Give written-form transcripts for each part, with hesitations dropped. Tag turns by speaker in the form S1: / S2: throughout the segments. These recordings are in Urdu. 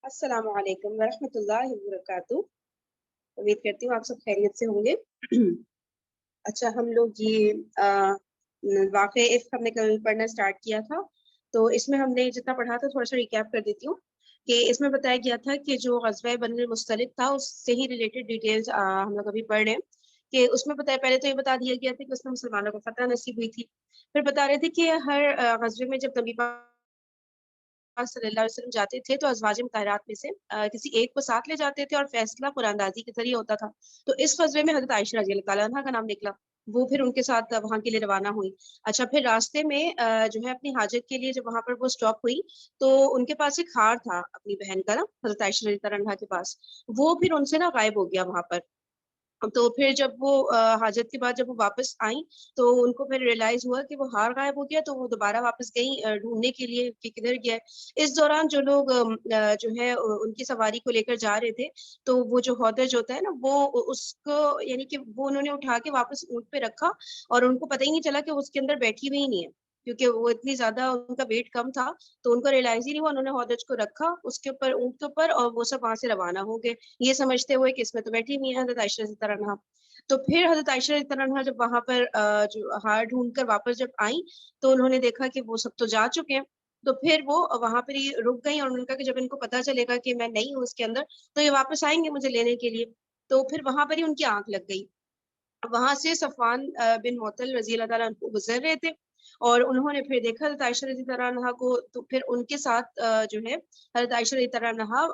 S1: السلام علیکم ورحمۃ اللہ وبرکاتہ۔ امید کرتی ہوں آپ سب خیریت سے ہوں گے۔ اچھا، ہم لوگ یہ واقعہ ہم نے کل پڑھنا سٹارٹ کیا تھا، تو اس میں ہم نے جتنا پڑھا تھا تھوڑا سا ریکیپ کر دیتی ہوں کہ اس میں بتایا گیا تھا کہ جو غزوہ بنی المصطلق تھا اس سے ہی ریلیٹڈ ڈیٹیلز ہم لوگ ابھی پڑھ رہے ہیں کہ اس میں بتایا، پہلے تو یہ بتا دیا گیا تھا کہ اس میں مسلمانوں کو فتح نصیب ہوئی تھی۔ پھر بتا رہے تھے کہ ہر غزوے میں جب نبی پاک صلی اللہ علیہ وسلم جاتے تھے تو ازواج مطہرات میں سے کسی ایک کو ساتھ لے جاتے تھے اور فیصلہ قرآن اندازی کے ذریعے ہوتا تھا۔ تو اس غزوے میں حضرت عائشہ رضی اللہ تعالیٰ عنہ کا نام نکلا، وہ پھر ان کے ساتھ وہاں کے لیے روانہ ہوئی۔ اچھا، پھر راستے میں جو ہے اپنی حاجت کے لیے جب وہاں پر وہ اسٹاپ ہوئی تو ان کے پاس ایک ہار تھا اپنی بہن کا نا، حضرت عائشہ رضی اللہ عنہ کے پاس، وہ پھر ان سے نا غائب ہو گیا وہاں پر۔ تو پھر جب وہ حاجت کے بعد جب وہ واپس آئیں تو ان کو پھر ریئلائز ہوا کہ وہ ہار غائب ہو گیا، تو وہ دوبارہ واپس گئیں ڈھونڈنے کے لیے کہ کدھر گیا ہے۔ اس دوران جو لوگ جو ہے ان کی سواری کو لے کر جا رہے تھے، تو وہ جو ہودج ہوتا ہے نا، وہ اس کو یعنی کہ وہ انہوں نے اٹھا کے واپس اونٹ پہ رکھا اور ان کو پتہ ہی نہیں چلا کہ اس کے اندر بیٹھی ہوئی نہیں ہے، کیونکہ وہ اتنی زیادہ ان کا ویٹ کم تھا، تو ان کو ریئلائز ہی نہیں ہوا۔ انہوں نے ہودج کو رکھا اس کے اوپر، اونٹ کے اوپر، اور وہ سب وہاں سے روانہ ہو گئے یہ سمجھتے ہوئے کہ اس میں تو بیٹھی ہوئی ہے حضرت عائشہ رضی اللہ عنہا۔ تو پھر حضرت عائشہ رضی اللہ عنہا جب وہاں پر جو ہار ڈھونڈ کر واپس جب آئیں تو انہوں نے دیکھا کہ وہ سب تو جا چکے ہیں، تو پھر وہ وہاں پر ہی رک گئی اور انہوں نے کہا کہ جب ان کو پتا چلے گا کہ میں نہیں ہوں اس کے اندر تو یہ واپس آئیں گے مجھے لینے کے لیے۔ تو پھر وہاں پر ہی ان کی آنکھ لگ گئی، وہاں سے صفوان بن معطل رضی اللہ تعالیٰ عنہ گزر رہے تھے اور انہوں نے پھر دیکھا حضرت عائشہ رضی اللہ عنہا کو، تو پھر ان کے ساتھ جو ہے حضرت عائشہ رضی اللہ عنہا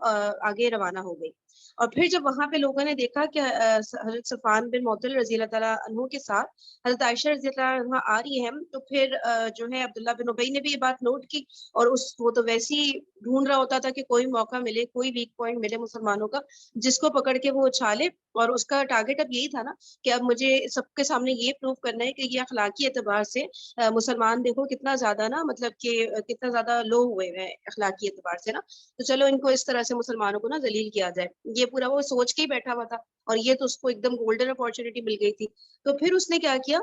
S1: آگے روانہ ہو گئی۔ اور پھر جب وہاں پہ لوگوں نے دیکھا کہ حضرت صفوان بن معطل رضی اللہ تعالیٰ عنہ کے ساتھ حضرت عائشہ رضی اللہ عنہا آ رہی ہیں، تو پھر جو ہے عبداللہ بن ابی نے بھی یہ بات نوٹ کی، اور وہ تو ویسے ہی ڈھونڈ رہا ہوتا تھا کہ کوئی موقع ملے، کوئی ویک پوائنٹ ملے مسلمانوں کا جس کو پکڑ کے وہ اچھالے، اور اس کا ٹارگیٹ اب یہی تھا نا کہ اب مجھے سب کے سامنے یہ پروف کرنا ہے کہ یہ اخلاقی اعتبار سے مسلمان دیکھو کتنا زیادہ نا، مطلب کہ کتنا زیادہ لو ہوئے ہیں اخلاقی اعتبار سے نا، تو چلو ان کو اس طرح سے مسلمانوں کو نا ذلیل کیا جائے۔ یہ پورا وہ سوچ کے ہی بیٹھا ہوا تھا، اور یہ تو اس کو ایک دم گولڈن اپارچونیٹی مل گئی تھی۔ تو پھر اس نے کیا کیا،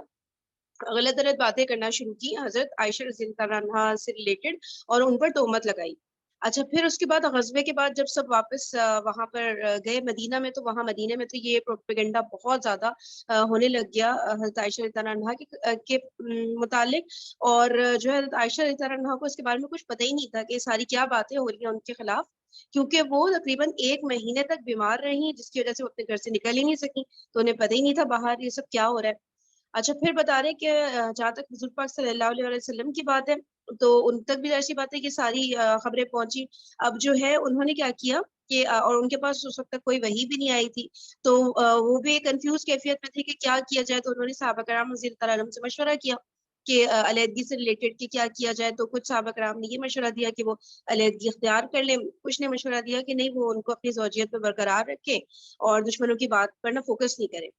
S1: غلط غلط باتیں کرنا شروع کی حضرت عائشہ رضی اللہ عنہا سے ریلیٹڈ، اور ان پر تہمت لگائی۔ اچھا، پھر اس کے بعد غزوے کے بعد جب سب واپس وہاں پر گئے مدینہ میں، تو وہاں مدینہ میں تو یہ پروپیگنڈا بہت زیادہ ہونے لگ گیا حضرت عائشہ رضی اللہ عنہا کے متعلق، اور جو ہے حضرت عائشہ رضی اللہ عنہا کو اس کے بارے میں کچھ پتہ ہی نہیں تھا کہ یہ ساری کیا باتیں ہو رہی ہیں ان کے خلاف، کیونکہ وہ تقریباً 1 مہینے تک بیمار رہی، جس کی وجہ سے وہ اپنے گھر سے نکل ہی نہیں سکی، تو انہیں پتہ ہی نہیں تھا باہر یہ سب کیا ہو رہا ہے۔ اچھا، پھر بتا رہے کہ جہاں تک حضور پاک صلی اللہ علیہ وسلم کی بات ہے تو ان تک بھی ایسی بات ہے کہ ساری خبریں پہنچی۔ اب جو ہے انہوں نے کیا کیا کہ اور ان کے پاس اس وقت تک کوئی وحی بھی نہیں آئی تھی، تو وہ بھی کنفیوز کیفیت میں تھے کہ کیا کیا جائے، تو انہوں نے صحابہ کرام رضی اللہ تعالیٰ عنہم سے مشورہ کیا کہ علیحدگی سے ریلیٹڈ کہ کیا کیا جائے۔ تو کچھ صحابہ کرام نے یہ مشورہ دیا کہ وہ علیحدگی اختیار کر لیں، کچھ نے مشورہ دیا کہ نہیں، وہ ان کو اپنی زوجیت پہ برقرار رکھے اور دشمنوں کی بات پر نہ فوکس نہیں کرے۔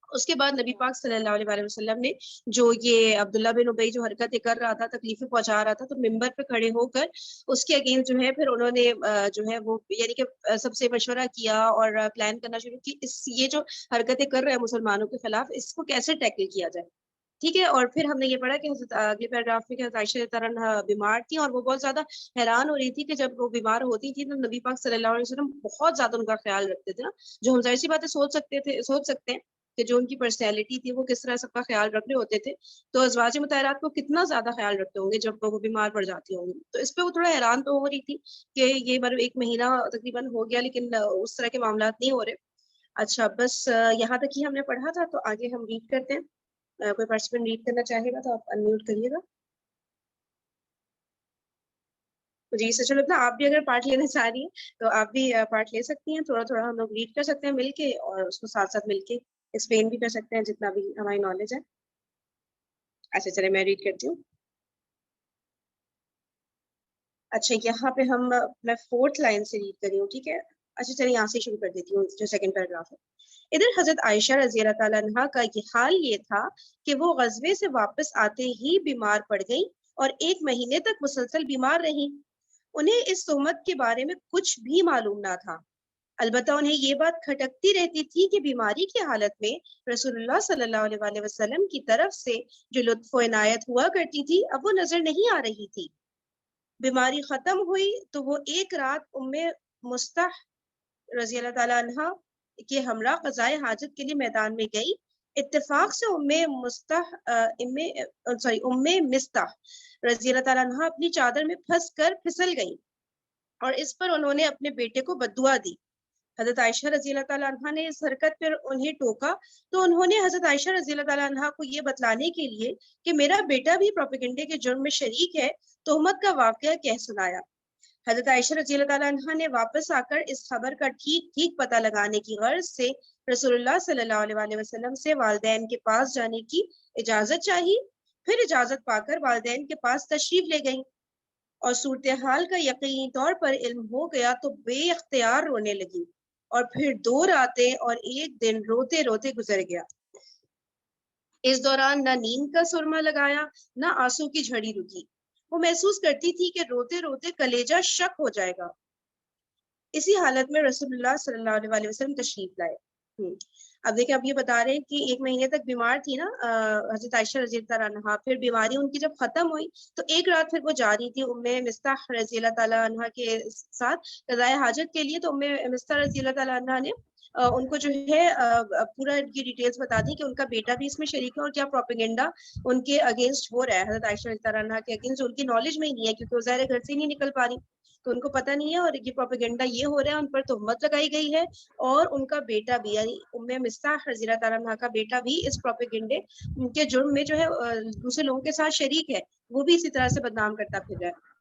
S1: اس کے بعد نبی پاک صلی اللہ علیہ وسلم نے جو یہ عبداللہ بن ابی جو حرکتیں کر رہا تھا، تکلیفیں پہنچا رہا تھا، تو ممبر پہ کھڑے ہو کر اس کے اگینسٹ جو ہے پھر انہوں نے جو ہے وہ یعنی کہ سب سے مشورہ کیا اور پلان کرنا شروع کی، یہ جو حرکتیں کر رہے ہیں مسلمانوں کے خلاف، اس کو کیسے ٹیکل کیا جائے، ٹھیک ہے۔ اور پھر ہم نے یہ پڑھا کہ اگلے پیراگراف میں کہ حضرت عائشہ رضی اللہ عنہا بیمار تھی اور وہ بہت زیادہ حیران ہو رہی تھی کہ جب وہ بیمار ہوتی تھی تو نبی پاک صلی اللہ علیہ وسلم بہت زیادہ ان کا خیال رکھتے تھے نا، جو ہم ظاہر سی باتیں سوچ سکتے ہیں کہ جو ان کی پرسنالٹی تھی وہ کس طرح سب کا خیال رکھ رہے ہوتے تھے، تو ازواج مطہرات کو کتنا زیادہ خیال رکھتے ہوں گے جب وہ بیمار پڑ جاتی ہوں گی۔ تو اس پہ وہ تھوڑا حیران تو ہو رہی تھی کہ یہ بار 1 مہینہ تقریباً ہو گیا لیکن اس طرح کے معاملات نہیں ہو رہے۔ اچھا، بس یہاں تک ہی ہم نے پڑھا تھا، تو آگے ہم ریڈ کرتے ہیں۔ کوئی پارٹیسپینٹ ریڈ کرنا چاہے گا تو آپ انمیوٹ کریے گا جی۔ سر چلو، آپ بھی اگر پارٹ لینا چاہ رہی ہیں تو آپ بھی پارٹ لے سکتی ہیں، تھوڑا تھوڑا ہم لوگ ریڈ کر سکتے ہیں مل کے، اور اس کو ساتھ ساتھ مل کے ایکسپلین بھی کر سکتے ہیں جتنا بھی ہماری نالج ہے۔ اچھا چلے، میں ریڈ کرتی ہوں۔ اچھا، یہاں پہ میں 4th لائن سے ریڈ کر رہی ہوں، ٹھیک ہے۔ اچھا چلیے، یہاں سے شروع کر دیتی ہوں جو 2nd پیراگراف ہے۔ ادھر حضرت عائشہ رضی اللہ تعالیٰ عنہا کا یہ حال یہ تھا کہ وہ غزوے سے واپس آتے ہی بیمار پڑ گئی اور 1 مہینے تک مسلسل بیمار رہی۔ انہیں اس تہمت کے بارے میں کچھ بھی معلوم نہ تھا، البتہ انہیں یہ بات کھٹکتی رہتی تھی کہ بیماری کی حالت میں رسول اللہ صلی اللہ علیہ وآلہ وسلم کی طرف سے جو لطف و عنایت ہوا کرتی تھی اب وہ نظر نہیں آ رہی تھی۔ بیماری ختم ہوئی تو وہ ایک رات مستح رضی اللہ تعالیٰ عنہ کے ہمراہ قضائے حاجت کے لیے میدان میں گئی. اتفاق سے ام مستح رضی اللہ تعالیٰ عنہ اپنی چادر میں پھنس کر پھسل گئی اور اس پر انہوں نے اپنے بیٹے کو بددعا دی. حضرت عائشہ رضی اللہ تعالیٰ عنہ نے اس حرکت پر انہیں ٹوکا تو انہوں نے حضرت عائشہ رضی اللہ تعالیٰ عنہ کو یہ بتلانے کے لیے کہ میرا بیٹا بھی پروپیگنڈے کے جرم میں شریک ہے تہمت کا واقعہ کہہ سنایا. حضرت عائشہ رضی اللہ تعالیٰ عنہ نے واپس آ کر اس خبر کا ٹھیک پتہ لگانے کی غرض سے رسول اللہ صلی اللہ علیہ وسلم سے والدین کے پاس جانے کی اجازت چاہی. پھر اجازت پا کر والدین کے پاس تشریف لے گئیں اور صورتحال کا یقینی طور پر علم ہو گیا تو بے اختیار رونے لگی اور پھر 2 راتیں اور 1 دن روتے روتے گزر گیا. اس دوران نہ نیند کا سرما لگایا نہ آنسو کی جھڑی رکی. وہ محسوس کرتی تھی کہ روتے روتے کلیجہ شک ہو جائے گا. اسی حالت میں رسول اللہ صلی اللہ علیہ وسلم تشریف لائے. اب دیکھیں اب یہ بتا رہے ہیں کہ 1 مہینے تک بیمار تھی نا حضرت عائشہ رضی اللہ عنہا. پھر بیماری ان کی جب ختم ہوئی تو ایک رات پھر وہ جا رہی تھی ام مستح رضی اللہ تعالیٰ عنہ کے ساتھ قضائے حاجت کے لیے. تو ام مستح رضی اللہ تعالیٰ عنہ نے ان کو جو ہے پورا ان کی ڈیٹیلز بتا دی کہ ان کا بیٹا بھی اس میں شریک ہے اور کیا پروپیگنڈا ان کے اگینسٹ ہو رہا ہے. حضرت عائشہ رضی اللہ عنہ کے اگینسٹ ان کی نالج میں ہی نہیں ہے کیونکہ وہ ظاہر گھر سے ہی نہیں نکل پا رہی تو ان کو پتہ نہیں ہے اور یہ پروپیگنڈا یہ ہو رہا ہے. ان پر تہمت لگائی گئی ہے اور ان کا بیٹا بھی یعنی ام مستح رضی اللہ تعالیٰ عنہ کا بیٹا بھی اس پروپیگنڈے کے جرم میں جو ہے دوسرے لوگوں کے ساتھ شریک ہے. وہ بھی اسی طرح سے بدنام کرتا پھر رہا ہے.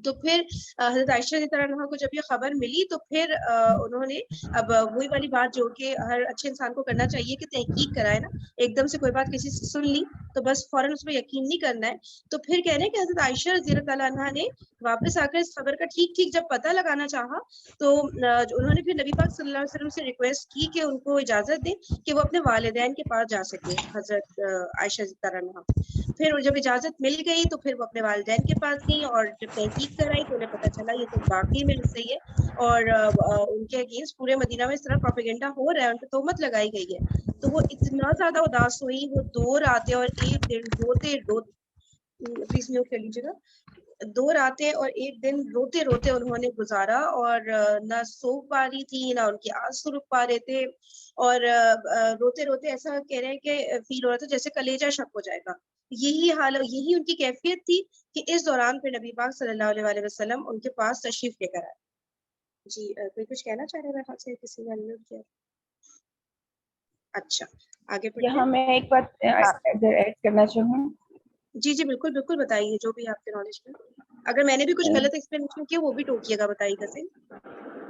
S1: تو پھر حضرت عائشہ رضی اللہ عنہ کو جب یہ خبر ملی تو پھر انہوں نے اب وہی والی بات جو کہ ہر اچھے انسان کو کرنا چاہیے کہ تحقیق کرائے نا. ایک دم سے کوئی بات کسی سے سن لی تو بس فوراً اس پہ یقین نہیں کرنا ہے. تو پھر کہہ رہے ہیں کہ حضرت عائشہ رضی اللہ تعالیٰ عنہ نے واپس آ کر اس خبر کا ٹھیک جب پتہ لگانا چاہا تو انہوں نے پھر نبی پاک صلی اللہ علیہ وسلم سے ریکویسٹ کی کہ ان کو اجازت دیں کہ وہ اپنے والدین کے پاس جا سکے حضرت عائشہ رضی اللہ عنہ. پھر جب اجازت مل گئی تو پھر وہ اپنے والدین کے پاس گئی اور جب تحقیق کرائی تو انہیں پتہ چلا یہ تو واقعی میں صحیح ہے اور ان کے اگینسٹ پورے مدینہ میں اس طرح پروپیگنڈا ہو رہا ہے ان پہ تہمت لگائی گئی ہے. تو وہ اتنا زیادہ اداس ہوئی وہ 2 راتیں اور 1 دن روتے پلیز میوٹ کر لیجیے گا. 2 راتیں اور 1 دن روتے روتے انہوں نے گزارا اور نہ سو پا رہی تھی نہ ان کے آنسو رک پا رہے تھے اور روتے روتے ایسا کہہ رہے ہیں کہ فیل ہو رہا تھا جیسے کلیجہ شک ہو جائے گا. یہی ان کی کیفیت تھی کہ اس دوران پھر نبی پاک صلی اللہ علیہ وسلم ان کے پاس تشریف لے کر آئے. جی کوئی کچھ کہنا چاہ رہے ہیں؟ میرے خیال سے کسی نے انمیوٹ کیا. اچھا آگے پڑھتے ہیں.
S2: یہاں میں ایک بات ایڈ کرنا چاہوں.
S1: جی بالکل بتائیے جو بھی آپ کے نالج میں. اگر میں نے بھی کچھ غلط ایکسپلینیشن کیا وہ بھی ٹوکیے گا بتائیے گا.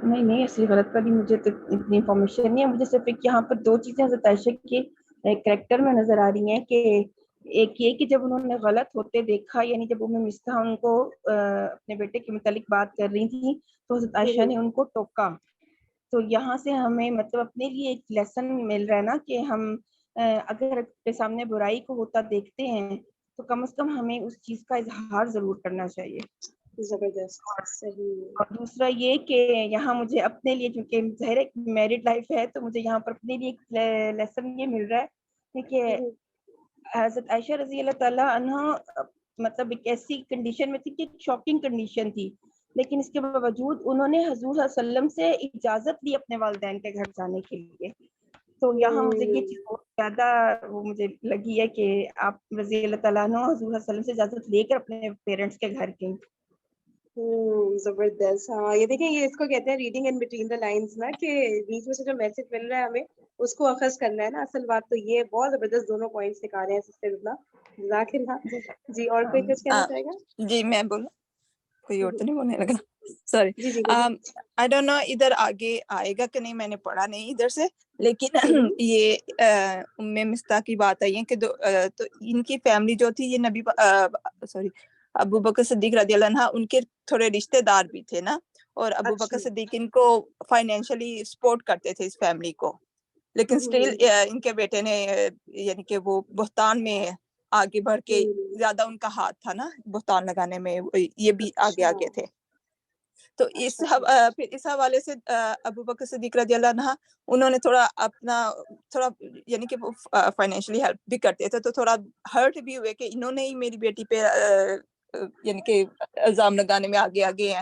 S2: نہیں ایسی غلط والی مجھے تو اتنی انفارمیشن نہیں ہے. مجھے صرف ایک یہاں پر 2 چیزیں حضرت عائشہ کے کریکٹر میں نظر آ رہی ہیں کہ ایک یہ کہ جب انہوں نے غلط ہوتے دیکھا یعنی جب ام مستح ان کو اپنے بیٹے کے متعلق بات کر رہی تھی تو حضرت عائشہ نے ان کو ٹوکا. تو یہاں سے ہمیں مطلب اپنے لیے ایک لیسن مل رہا ہے نا کہ ہم اگر اپنے سامنے برائی کو ہوتا دیکھتے ہیں تو کم از کم ہمیں اس چیز کا اظہار ضرور کرنا چاہیے.
S1: زبردست صحیح.
S2: اور دوسرا یہ کہ یہاں مجھے اپنے لیے چونکہ ظاہر ایک میرڈ لائف ہے تو مجھے یہاں پر اپنے لیے ایک لیسن یہ مل رہا ہے کہ حضرت عائشہ رضی اللہ تعالیٰ عنہ مطلب ایک ایسی کنڈیشن میں تھی کہ شاکنگ کنڈیشن تھی لیکن اس کے باوجود انہوں نے حضور صلی اللہ علیہ وسلم سے اجازت لی اپنے والدین کے گھر جانے کے لیے. تو یہاں مجھے یہ چیز بہت زیادہ وہ مجھے لگی ہے کہ آپ رضی اللہ تعالیٰ عنہ حضور صلی اللہ علیہ وسلم سے اجازت لے کر اپنے پیرنٹس کے گھر گئیں.
S1: زبردست. ہاں یہ دیکھیں یہ اس کو کہتے ہیں reading in between the lines نا کہ بیچ میں سے جو میسج مل رہا ہے ہمیں اس کو اخذ کرنا ہے نا. اصل بات تو یہ بہت زبردست دونوں پوائنٹس نکالے ہیں سسٹر اللہ جزاک اللہ. جی اور کوئی کچھ کہنا چاہے گا؟
S3: جی میں بولوں کوئی اور تو نہیں بولنے لگا sorry.
S1: G
S3: I don't know ادھر آگے آئے گا کہ نہیں میں نے پڑھا نہیں ادھر سے لیکن یہ ام مستح کی بات آئی ہے کہ تو ان کی فیملی جو تھی یہ نبی سوری ابو بکر صدیق رضی اللہ عنہ ان کے تھوڑے رشتے دار بھی تھے نا اور ابو بکر صدیق ان کو فائنینشلی سپورٹ کرتے تھے اس فیملی کو لیکن سٹل ان کے بیٹے نے یعنی کہ وہ بہتان میں آگے بڑھ کے زیادہ ان کا ہاتھ تھا نا بہتان لگانے میں یہ بھی آگے تھے. تو پھر اس حوالے سے ابو بکر صدیق رضی اللہ عنہ انہوں نے تھوڑا یعنی کہ فائنینشلی ہیلپ بھی کرتے تھے تو تھوڑا ہرٹ بھی ہوئے کہ انہوں نے ہی میری بیٹی پہ یعنی کہ الزام لگانے میں آگے ہیں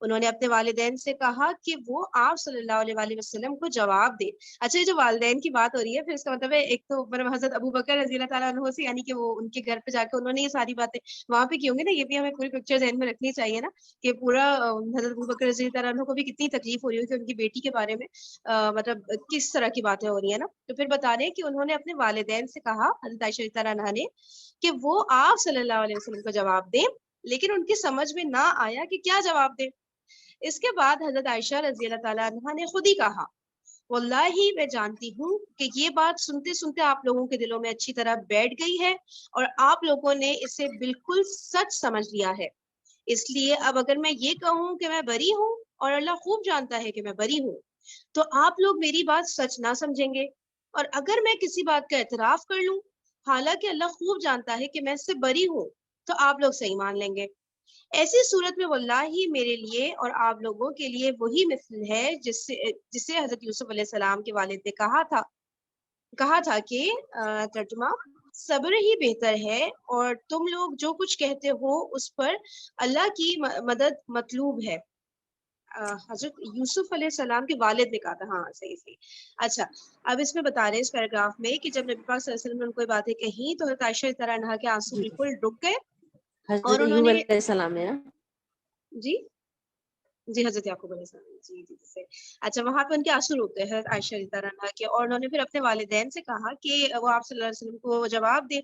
S1: انہوں نے اپنے والدین سے کہا کہ وہ آپ صلی اللہ علیہ وآلہ وسلم کو جواب دے. اچھا یہ جو والدین کی بات ہو رہی ہے پھر اس کا مطلب ہے ایک تو حضرت ابو بکر رضی اللہ تعالیٰ عنہ سے یعنی کہ وہ ان کے گھر پہ جا کے انہوں نے یہ ساری باتیں وہاں پہ کی ہوں گی نا, یہ بھی ہمیں پوری پکچر ذہن میں رکھنی چاہیے نا کہ پورا حضرت ابو بکر رضی اللہ تعالیٰ عنہ کو بھی کتنی تکلیف ہو رہی ہوگی ان کی بیٹی کے بارے میں مطلب کس طرح کی باتیں ہو رہی ہیں نا. تو پھر بتا رہے ہیں کہ انہوں نے اپنے والدین سے کہا حضرت عائشہ رضی اللہ عنہا نے کہ وہ آپ صلی اللہ علیہ وسلم کو جواب دیں, لیکن ان کی سمجھ میں نہ آیا کہ کیا جواب دیں. اس کے بعد حضرت عائشہ رضی اللہ تعالیٰ عنہا نے خود ہی کہا واللہ میں جانتی ہوں کہ یہ بات سنتے سنتے آپ لوگوں کے دلوں میں اچھی طرح بیٹھ گئی ہے اور آپ لوگوں نے اسے بالکل سچ سمجھ لیا ہے. اس لیے اب اگر میں یہ کہوں کہ میں بری ہوں اور اللہ خوب جانتا ہے کہ میں بری ہوں تو آپ لوگ میری بات سچ نہ سمجھیں گے, اور اگر میں کسی بات کا اعتراف کر لوں حالانکہ اللہ خوب جانتا ہے کہ میں اس سے بری ہوں تو آپ لوگ صحیح مان لیں گے. ایسی صورت میں واللہ میرے لیے اور آپ لوگوں کے لیے وہی مثل ہے جسے حضرت یوسف علیہ السلام کے والد نے کہا تھا کہ ترجمہ صبر ہی بہتر ہے اور تم لوگ جو کچھ کہتے ہو اس پر اللہ کی مدد مطلوب ہے. حضرت یوسف علیہ السلام کے والد نے کہا تھا, ہاں صحیح. اچھا اب اس میں بتا رہے ہیں اس پیراگراف میں کہ جب نبی پاک صلی اللہ علیہ وسلم نے ان کو باتیں کہیں تو حضرت عائشہ رضی اللہ عنہا کے آنسو
S4: جی
S1: بالکل رک گئے
S4: حضرت
S1: اور انہوں
S4: ایوب
S1: نے
S4: علیہ السلام ہے نا.
S1: جی حضرت یعقوب علیہ السلام جی. اچھا وہاں پہ ان کے آنسو رک گئے حضرت عائشہ رضی اللہ عنہا کے, اور انہوں نے پھر اپنے والدین سے کہا کہ وہ آپ صلی اللہ علیہ وسلم کو جواب دے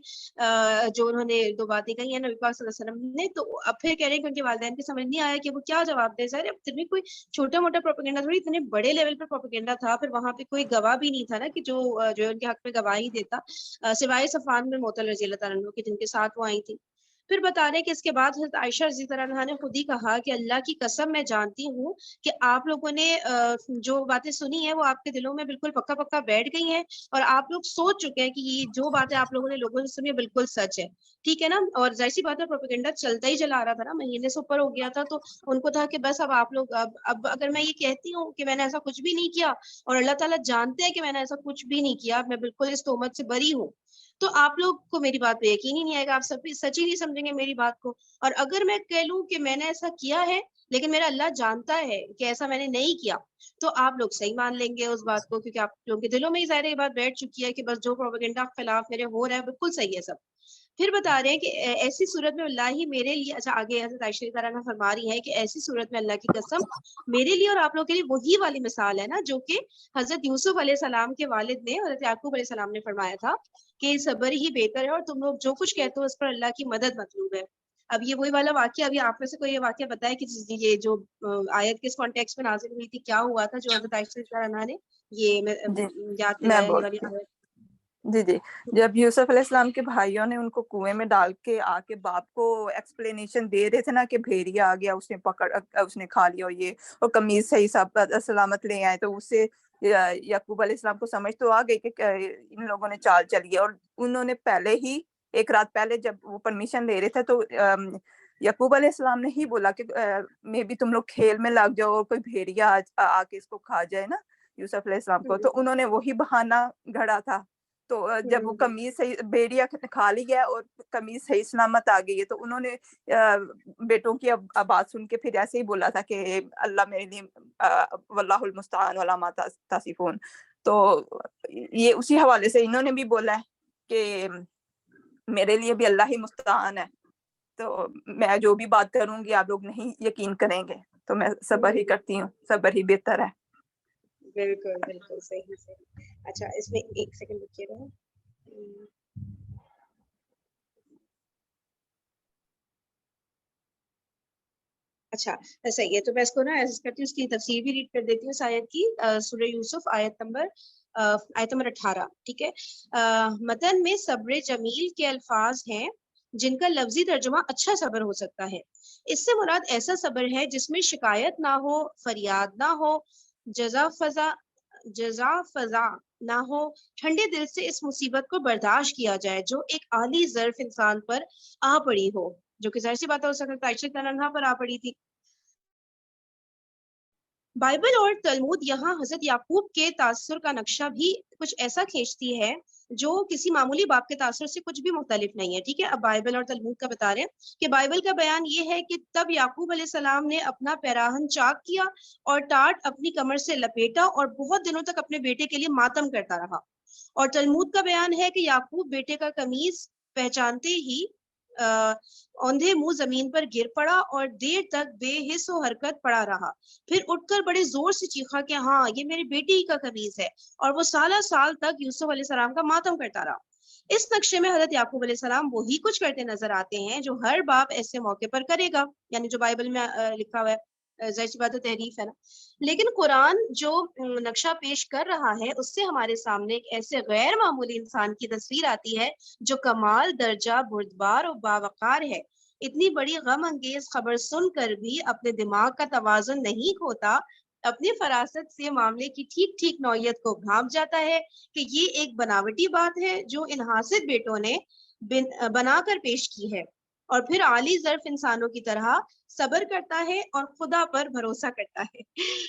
S1: جو انہوں نے دو باتیں کہی ہیں نبی پاک صلی اللہ علیہ وسلم نے. تو اب پھر کہہ رہے ہیں کہ ان کے والدین کو سمجھ نہیں آیا کہ وہ کیا جواب دے. ظاہر اب کوئی چھوٹا موٹا پروپیگنڈا تھوڑی, اتنے بڑے لیول پہ پروپیگنڈا تھا. پھر وہاں پہ کوئی گواہ بھی نہیں تھا نا کہ جو ان کے حق میں گواہی دیتا سوائے صفوان بن معطل رضی اللہ تعالیٰ عنہ کے جن کے ساتھ وہ آئی تھی. پھر بتا رہے کہ اس کے بعد حضرت عائشہ رضی اللہ عنہا نے خود ہی کہا کہ اللہ کی قسم میں جانتی ہوں کہ آپ لوگوں نے جو باتیں سنی ہیں وہ آپ کے دلوں میں بالکل پکا پکا بیٹھ گئی ہیں اور آپ لوگ سوچ چکے ہیں کہ یہ جو باتیں آپ لوگوں نے لوگوں سے سنی بالکل سچ ہے. ٹھیک ہے نا. اور ظاہر سی بات ہے پروپیگنڈا چلتا ہی چلا رہا تھا نا, مہینے سے اوپر ہو گیا تھا. تو ان کو تھا کہ بس اب آپ لوگ اب اگر میں یہ کہتی ہوں کہ میں نے ایسا کچھ بھی نہیں کیا اور اللہ تعالیٰ جانتے ہیں کہ میں نے ایسا کچھ بھی نہیں کیا, میں بالکل اس تہمت سے بری ہوں, تو آپ لوگ کو میری بات پہ یقین ہی نہیں آئے گا, آپ سب بھی سچ ہی نہیں سمجھیں گے میری بات کو. اور اگر میں کہہ لوں کہ میں نے ایسا کیا ہے لیکن میرا اللہ جانتا ہے کہ ایسا میں نے نہیں کیا تو آپ لوگ صحیح مان لیں گے اس بات کو, کیونکہ آپ لوگوں کے دلوں میں ہی ظاہر یہ بات بیٹھ چکی ہے کہ بس جو پروپیگنڈا خلاف میرے ہو رہا ہے بالکل صحیح ہے سب. پھر بتا رہے ہیں کہ ایسی صورت میں اللہ ہی میرے لیے, اچھا آگے حضرت عائشہ رضی اللہ عنہا فرما رہی ہے کہ ایسی صورت میں اللہ کی قسم میرے لیے اور آپ لوگوں کے لیے وہی والی مثال ہے نا جو کہ حضرت یوسف علیہ السلام کے والد نے حضرت یعقوب علیہ السلام نے فرمایا تھا کہ صبر ہی بہتر ہے اور تم لوگ جو کچھ کہتے ہو اس پر اللہ کی مدد مطلوب ہے. اب یہ وہی والا واقعہ, ابھی آپ میں سے کوئی یہ واقعہ بتائے کہ یہ جو آیت کس کانٹیکس میں نازل ہوئی تھی, کیا ہوا تھا جو حضرت عائشہ رضی اللہ عنہا نے یہ یاد
S3: میں
S1: دلایا یہ والی
S3: بولتی ہوں.
S1: آیت.
S3: جی جب یوسف علیہ السلام کے بھائیوں نے ان کو کنویں میں ڈال کے آ کے باپ کو ایکسپلینیشن دے رہے تھے نا کہ بھیڑیا آ گیا, اس نے کھا لیا یہ اور قمیض صحیح سلامت لے آئے, تو اس سے یعقوب علیہ السلام کو سمجھ تو آ گئی کہ ان لوگوں نے چال چلی ہے. اور انہوں نے پہلے ہی ایک رات پہلے جب وہ پرمیشن لے رہے تھے تو یعقوب علیہ السلام نے ہی بولا کہ میں بھی تم لوگ کھیل میں لگ جاؤ, کوئی بھیڑیا آ کے اس کو کھا جائے نا یوسف علیہ السلام کو. تو انہوں نے وہی بہانہ گھڑا تھا. تو جب وہ قمیض صحیح بھیڑیا کھا لی ہے اور قمیض صحیح سلامت آ گئی ہے تو انہوں نے بیٹوں کی بات سن کے پھر ایسے ہی بولا تھا کہ اللہ میرے لیے واللہ المستعان ولا ما تصفون. تو یہ اسی حوالے سے انہوں نے بھی بولا ہے کہ میرے لیے بھی اللہ ہی مستعان ہے, تو میں جو بھی بات کروں گی آپ لوگ نہیں یقین کریں گے, تو میں صبر ہی کرتی ہوں, صبر ہی بہتر ہے.
S1: بالکل بالکل صحیح. اچھا اس میں ایک سیکنڈ رکیے گا. اچھا صحیح ہے, تو میں اس کو نا ایسا کرتی ہوں, اس کی تفسیر بھی ریڈ کر دیتی ہوں اس آیت کی. سورہ یوسف آیت نمبر 18. ٹھیک ہے. متن میں صبر جمیل کے الفاظ ہیں جن کا لفظی ترجمہ اچھا صبر ہو سکتا ہے. اس سے مراد ایسا صبر ہے جس میں شکایت نہ ہو, فریاد نہ ہو, جزا فضا نہ ہو, ٹھنڈے دل سے اس مصیبت کو برداشت کیا جائے جو ایک عالی ظرف انسان پر آ پڑی ہو, جو کہ ظاہر سی بات ہو سکتا ہے عائشہ رضی اللہ عنہا پر آ پڑی تھی. بائبل اور تلمود یہاں حضرت یعقوب کے تاثر کا نقشہ بھی کچھ ایسا کھینچتی ہے جو کسی معمولی باپ کے تاثر سے کچھ بھی مختلف نہیں ہے. ٹھیک ہے, اب بائبل اور تلمود کا بتا رہے ہیں کہ بائبل کا بیان یہ ہے کہ تب یعقوب علیہ السلام نے اپنا پیراہن چاک کیا اور ٹاٹ اپنی کمر سے لپیٹا اور بہت دنوں تک اپنے بیٹے کے لیے ماتم کرتا رہا. اور تلمود کا بیان ہے کہ یعقوب بیٹے کا قمیص پہچانتے ہی اوندھے منہ زمین پر گر پڑا اور دیر تک بے حس و حرکت پڑا رہا. پھر اٹھ کر بڑے زور سے چیخا کہ ہاں یہ میری بیٹی کا قمیص ہے, اور وہ سالہ سال تک یوسف علیہ السلام کا ماتم کرتا رہا. اس نقشے میں حضرت یعقوب علیہ السلام وہی کچھ کرتے نظر آتے ہیں جو ہر باپ ایسے موقع پر کرے گا, یعنی جو بائبل میں لکھا ہوا ہے. ظاہر سی بات ہے تحریف ہے نا, لیکن قرآن جو نقشہ پیش کر رہا ہے اس سے ہمارے سامنے ایک ایسے غیر معمولی انسان کی تصویر آتی ہے جو کمال درجہ بردبار اور باوقار ہے. اتنی بڑی غم انگیز خبر سن کر بھی اپنے دماغ کا توازن نہیں کھوتا, اپنی فراست سے معاملے کی ٹھیک ٹھیک نوعیت کو بھانپ جاتا ہے کہ یہ ایک بناوٹی بات ہے جو ان حاسد بیٹوں نے بنا کر پیش کی ہے, اور پھر عالی ظرف انسانوں کی طرح صبر کرتا ہے اور خدا پر بھروسہ کرتا ہے.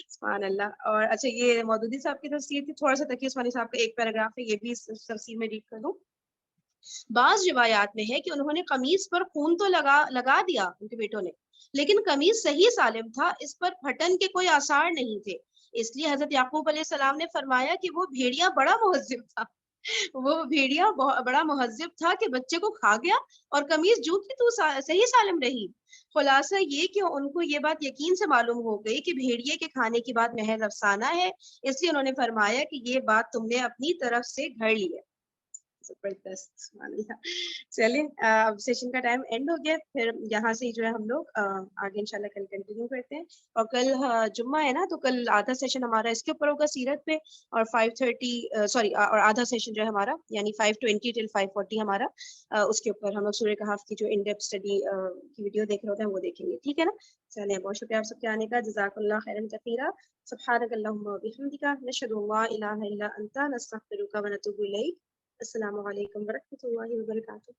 S1: سبحان اللہ. اور اچھا, یہ مودودی صاحب کی تفسیر تھی, تھوڑا سا تقی عثمانی صاحب کا ایک پیراگراف ہے, یہ بھی تفسیر میں ریڈ کر دوں. بعض روایات میں ہے کہ انہوں نے قمیص پر خون تو لگا دیا ان کے بیٹوں نے, لیکن قمیص صحیح سالم تھا, اس پر پھٹن کے کوئی آثار نہیں تھے. اس لیے حضرت یعقوب علیہ السلام نے فرمایا کہ وہ بھیڑیا بڑا مہذب تھا, وہ بھیڑیا بڑا مہذب تھا کہ بچے کو کھا گیا اور قمیص جو کی تو صحیح سالم رہی. خلاصہ یہ کہ ان کو یہ بات یقین سے معلوم ہو گئی کہ بھیڑیے کے کھانے کی بات محض افسانہ ہے, اس لیے انہوں نے فرمایا کہ یہ بات تم نے اپنی طرف سے گھڑ لی ہے. زبردست. چلیں اب سیشن کا ٹائم اینڈ ہو گیا, پھر یہاں سے جو ہے ہم لوگ آگے انشاءاللہ کل کنٹینیو کرتے ہیں. اور کل جمعہ ہے نا, تو کل آدھا سیشن ہمارا اس کے اوپر ہوگا سیرت پہ, اور 5:30 سوری اور آدھا سیشن جو ہے ہمارا یعنی 5:20 till 5:40 ہمارا اس کے اوپر ہم لوگ سورہ کہف کی جو ان ڈیپتھ اسٹڈی کی ویڈیو دیکھ رہے ہوتے ہیں وہ دیکھیں گے. ٹھیک ہے نا, چلیں بہت شکریہ آپ سب کے آنے کا, جزاک اللہ خیرا کثیرا. سبحانک اللہم و بحمدک, نشہد ان لا الہ الا انت, نستغفرک و نتوب الیک. السلام علیکم ورحمۃ اللہ وبرکاتہ.